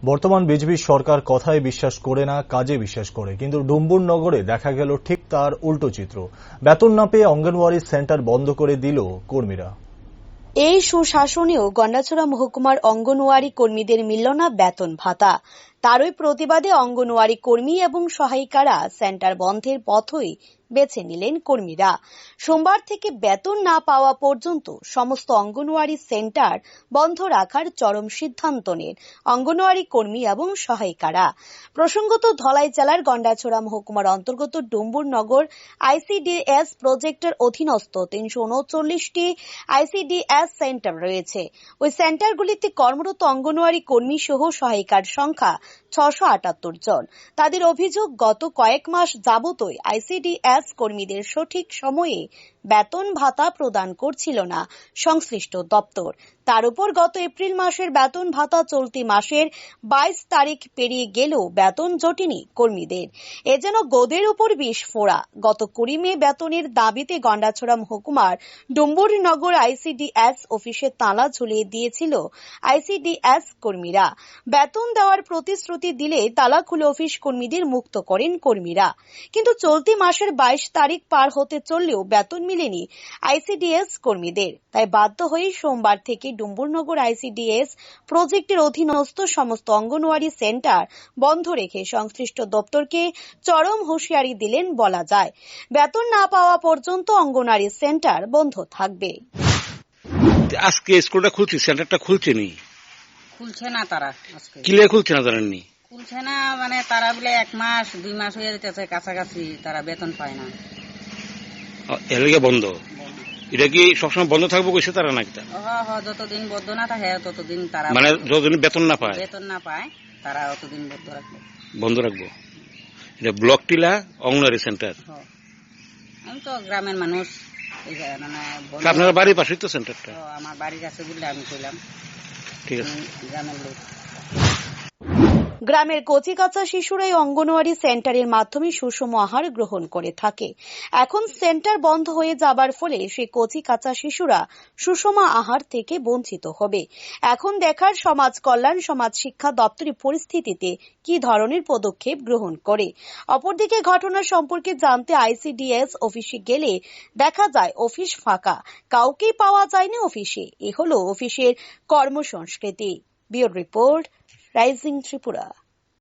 বর্তমান বিজেপি সরকার কথায় বিশ্বাস করে না, কাজে বিশ্বাস করে। কিন্তু ডুম্বুরনগরে দেখা গেল ঠিক তার উল্টো চিত্র। বেতন না পেয়ে অঙ্গনওয়াড়ি সেন্টার বন্ধ করে দিল কর্মীরা। এই সুশাসনেও গন্ডাছড়া মহকুমার অঙ্গনওয়াড়ি কর্মীদের মিলল না বেতন ভাতা। তারই প্রতিবাদে অঙ্গনওয়াড়ি কর্মী এবং সহায়িকারা সেন্টার বন্ধের পথই বেছে নিলেন কর্মীরা। সোমবার থেকে বেতন না পাওয়া পর্যন্ত সমস্ত অঙ্গনওয়াড়ি সেন্টার বন্ধ রাখার চরম সিদ্ধান্ত নেন অঙ্গনওয়াড়ি কর্মী এবং সহায়িকারা। প্রসঙ্গত, ধলাই জেলার গন্ডাছড়া মহকুমার অন্তর্গত ডুম্বুরনগর আইসিডিএস প্রজেক্টের অধীনস্থ 339টি আইসিডিএস সেন্টার রয়েছে। ওই সেন্টারগুলিতে কর্মরত অঙ্গনওয়াড়ি কর্মী সহ সহায়িকার সংখ্যা 678 জন। তাদের অভিযোগ, গত কয়েক মাস যাবতই আইসিডিএস কর্মীদের সঠিক সময়ে বেতন ভাতা প্রদান করছিল না সংশ্লিষ্ট দপ্তর। তার উপর গত এপ্রিল মাসের বেতন ভাতা চলতি মাসের 22 তারিখ পেরিয়ে গেলেও বেতন জটেনি কর্মীদের। এ যেন গোদের উপর বিষ ফোড়া। গত 20 মে বেতনের দাবিতে গন্ডাছড়া মহকুমার ডুম্বুরনগর আইসিডিএস অফিসে তালা ঝুলিয়ে দিয়েছিল আইসিডিএস কর্মীরা। বেতন দেওয়ার প্রতিশ্রুতি দিলে তালা খুলে অফিস কর্মীদের মুক্ত করেন কর্মীরা। কিন্তু চলতি মাসের 22 তারিখ পার হতে চললেও বেতন মিলেনি আইসিডিএস কর্মীদের। তাই বাধ্য হয়ে সোমবার থেকে ডুম্বুরনগর আইসিডিএস প্রজেক্টের অধীনস্থ সমস্ত অঙ্গনওয়াড়ি সেন্টার বন্ধ রেখে সংশ্লিষ্ট দপ্তরকে চরম হুঁশিয়ারি দিলেন বলা যায়। বেতন না পাওয়া পর্যন্ত অঙ্গনওয়াড়ি সেন্টার বন্ধ থাকবে। আজকে স্কুলটা খুলছে, সেন্টারটা খুলছে না তারা আজকে কিলে খুলছে না, জানেননি? খুলছে না মানে তারা বলে 1 মাস 2 মাস হয়ে যেতেছে কাছাকাছি, তারা বেতন পায় না। এর লিগে বন্ধ। এটা কি সবসময় বন্ধ থাকবো কইছে তারা নাকি? যতদিন বন্ধ না থাকে ততদিন তারা, মানে যতদিন বেতন না পায় তারা অতদিন বন্ধ রাখবো। এটা ব্লক টিলা অঙ্গনওয়াড়ি সেন্টার। আমি তো গ্রামের মানুষ, আপনার বাড়ির পাশেই তো সেন্টারটা। আমার বাড়ির কাছে বললে আমি কইলাম ঠিক আছে। গ্রামের লোক। গ্রামের কচিকাঁচা শিশুরাই অঙ্গনওয়াড়ি সেন্টারের মাধ্যমে সুষম আহার গ্রহণ করে থাকে। এখন সেন্টার বন্ধ হয়ে যাবার ফলে সেই কচিকাঁচা শিশুরা সুষম আহার থেকে বঞ্চিত হবে। এখন দেখার সমাজ কল্যাণ সমাজ শিক্ষা দপ্তরের পরিস্থিতিতে কি ধরনের পদক্ষেপ গ্রহণ করে। অপরদিকে ঘটনা সম্পর্কে জানতে আইসিডিএস অফিসে গেলে দেখা যায় অফিস ফাঁকা, কাউকেই পাওয়া যায়নি অফিসে। এ হলো অফিসের কর্মসংস্কৃতি। Bureau report, rising Tripura.